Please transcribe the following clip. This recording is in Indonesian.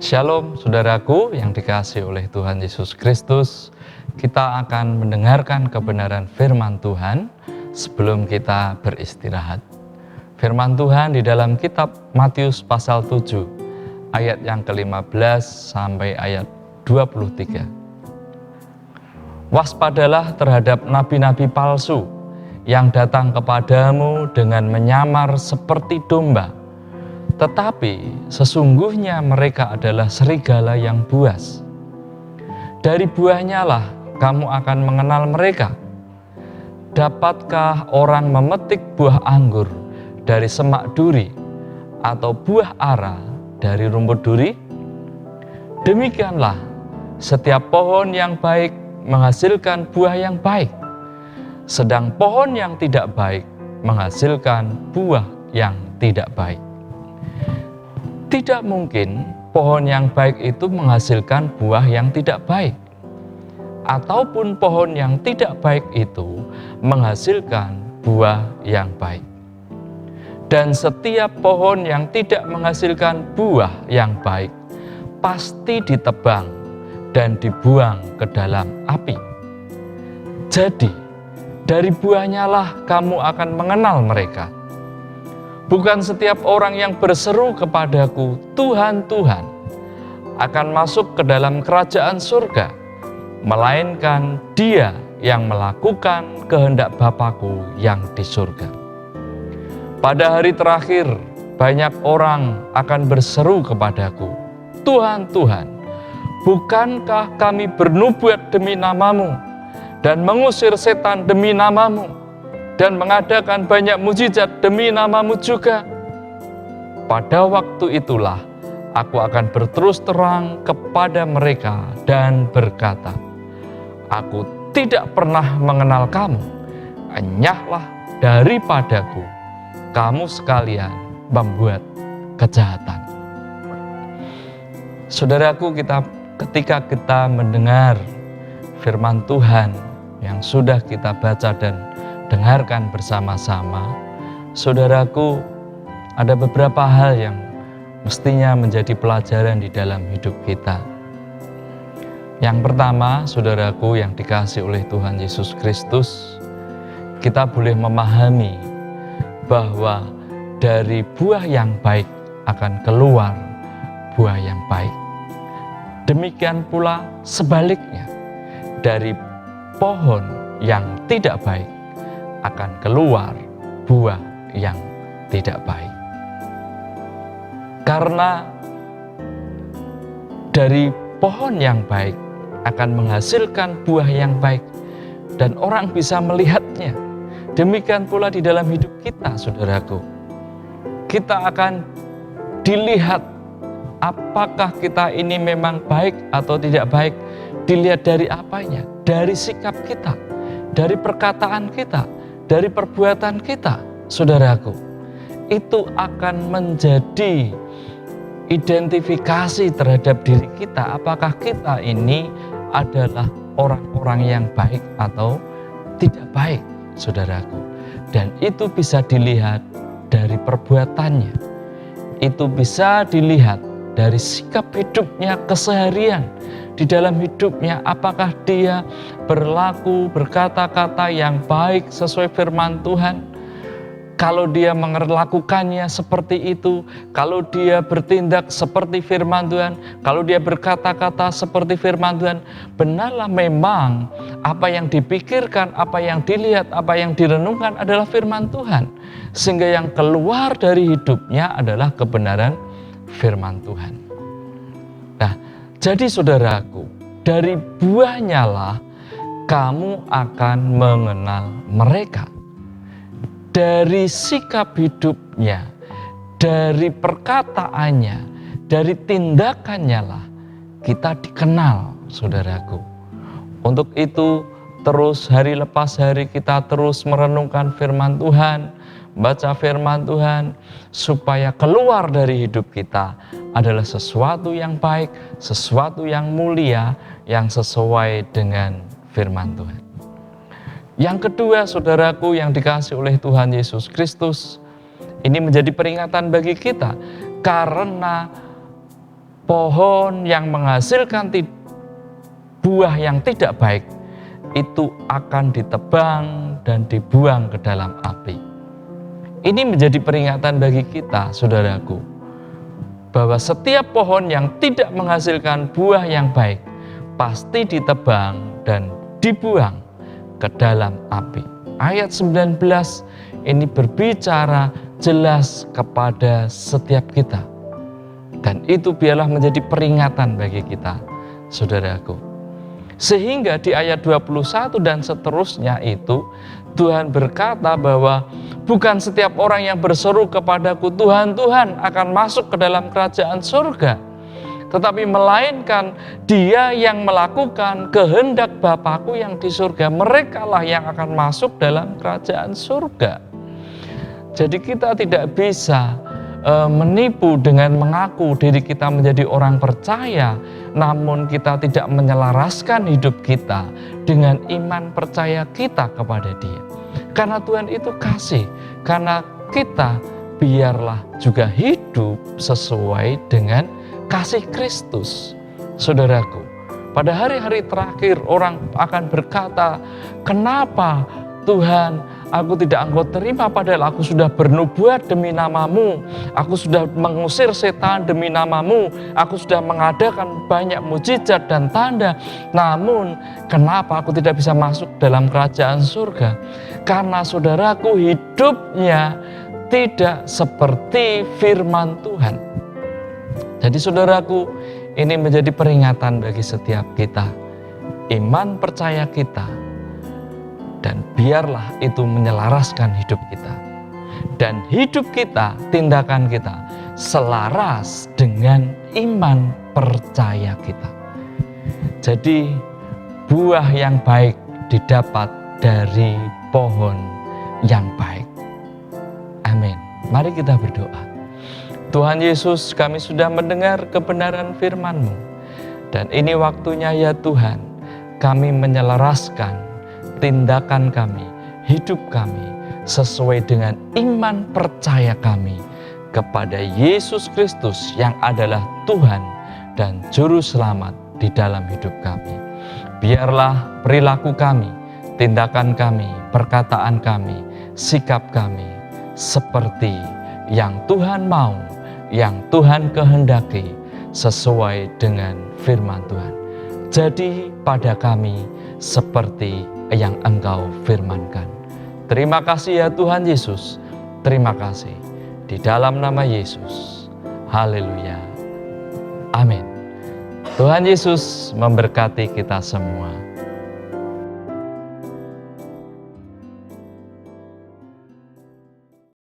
Shalom saudaraku yang dikasihi oleh Tuhan Yesus Kristus. Kita akan mendengarkan kebenaran firman Tuhan sebelum kita beristirahat. Firman Tuhan di dalam kitab Matius pasal 7 ayat yang ke-15 sampai ayat 23. Waspadalah terhadap nabi-nabi palsu yang datang kepadamu dengan menyamar seperti domba, tetapi sesungguhnya mereka adalah serigala yang buas. Dari buahnya lah kamu akan mengenal mereka. Dapatkah orang memetik buah anggur dari semak duri atau buah ara dari rumput duri? Demikianlah setiap pohon yang baik menghasilkan buah yang baik, sedang pohon yang tidak baik menghasilkan buah yang tidak baik. Tidak mungkin pohon yang baik itu menghasilkan buah yang tidak baik, ataupun pohon yang tidak baik itu menghasilkan buah yang baik. Dan setiap pohon yang tidak menghasilkan buah yang baik pasti ditebang dan dibuang ke dalam api. Jadi, dari buahnya lah kamu akan mengenal mereka. Bukan setiap orang yang berseru kepadaku, Tuhan, Tuhan, akan masuk ke dalam kerajaan surga, melainkan dia yang melakukan kehendak Bapa-Ku yang di surga. Pada hari terakhir, banyak orang akan berseru kepadaku, Tuhan, Tuhan, bukankah kami bernubuat demi nama-Mu dan mengusir setan demi nama-Mu dan mengadakan banyak mujizat demi nama-Mu juga? Pada waktu itulah aku akan berterus terang kepada mereka dan berkata, aku tidak pernah mengenal kamu, enyahlah daripadaku, kamu sekalian membuat kejahatan. Saudaraku, ketika kita mendengar firman Tuhan yang sudah kita baca dan dengarkan bersama-sama, saudaraku, ada beberapa hal yang mestinya menjadi pelajaran di dalam hidup kita. Yang pertama, saudaraku yang dikasihi oleh Tuhan Yesus Kristus, kita boleh memahami bahwa dari buah yang baik akan keluar buah yang baik. Demikian pula sebaliknya, dari pohon yang tidak baik akan keluar buah yang tidak baik. Karena dari pohon yang baik akan menghasilkan buah yang baik dan orang bisa melihatnya. Demikian pula di dalam hidup kita, saudaraku. Kita akan dilihat apakah kita ini memang baik atau tidak baik. Dilihat dari apanya? Dari sikap kita, dari perkataan kita, dari perbuatan kita, saudaraku. Itu akan menjadi identifikasi terhadap diri kita. Apakah kita ini adalah orang-orang yang baik atau tidak baik, saudaraku. Dan itu bisa dilihat dari perbuatannya. Itu bisa dilihat dari sikap hidupnya keseharian. Di dalam hidupnya, apakah dia berlaku, berkata-kata yang baik sesuai firman Tuhan? Kalau dia melakukannya seperti itu, kalau dia bertindak seperti firman Tuhan, kalau dia berkata-kata seperti firman Tuhan, benarlah memang apa yang dipikirkan, apa yang dilihat, apa yang direnungkan adalah firman Tuhan. Sehingga yang keluar dari hidupnya adalah kebenaran firman Tuhan. Nah, jadi saudaraku, dari buahnya lah kamu akan mengenal mereka. Dari sikap hidupnya, dari perkataannya, dari tindakannya lah kita dikenal, saudaraku. Untuk itu terus hari lepas hari kita terus merenungkan firman Tuhan, baca firman Tuhan, supaya keluar dari hidup kita adalah sesuatu yang baik, sesuatu yang mulia, yang sesuai dengan firman Tuhan. Yang kedua, saudaraku yang dikasihi oleh Tuhan Yesus Kristus, ini menjadi peringatan bagi kita karena pohon yang menghasilkan buah yang tidak baik itu akan ditebang dan dibuang ke dalam api. Ini menjadi peringatan bagi kita, saudaraku, bahwa setiap pohon yang tidak menghasilkan buah yang baik pasti ditebang dan dibuang ke dalam api. Ayat 19 ini berbicara jelas kepada setiap kita. Dan itu biarlah menjadi peringatan bagi kita, saudaraku. Sehingga di ayat 21 dan seterusnya itu, Tuhan berkata bahwa bukan setiap orang yang berseru kepadaku, Tuhan, Tuhan, akan masuk ke dalam kerajaan surga. Tetapi melainkan dia yang melakukan kehendak Bapa-Ku yang di surga, merekalah yang akan masuk dalam kerajaan surga. Jadi kita tidak bisa menipu dengan mengaku diri kita menjadi orang percaya, namun kita tidak menyelaraskan hidup kita dengan iman percaya kita kepada Dia. Karena Tuhan itu kasih, karena kita biarlah juga hidup sesuai dengan kasih Kristus. Saudaraku, pada hari-hari terakhir orang akan berkata, kenapa Tuhan, aku tidak Engkau terima padahal aku sudah bernubuat demi nama-Mu, aku sudah mengusir setan demi nama-Mu, aku sudah mengadakan banyak mujizat dan tanda, namun kenapa aku tidak bisa masuk dalam kerajaan surga? Karena saudaraku, hidupnya tidak seperti firman Tuhan. Jadi saudaraku, ini menjadi peringatan bagi setiap kita. Iman percaya kita, dan biarlah itu menyelaraskan hidup kita. Dan hidup kita, tindakan kita selaras dengan iman percaya kita. Jadi buah yang baik didapat dari pohon yang baik. Amin. Mari kita berdoa. Tuhan Yesus, kami sudah mendengar kebenaran firman-Mu. Dan ini waktunya ya Tuhan, kami menyelaraskan tindakan kami, hidup kami, sesuai dengan iman percaya kami kepada Yesus Kristus yang adalah Tuhan dan Juru Selamat di dalam hidup kami. Biarlah perilaku kami, tindakan kami, perkataan kami, sikap kami seperti yang Tuhan mau, yang Tuhan kehendaki sesuai dengan firman Tuhan. Jadi pada kami seperti yang Engkau firmankan. Terima kasih ya Tuhan Yesus. Terima kasih. Di dalam nama Yesus. Haleluya. Amin. Tuhan Yesus memberkati kita semua.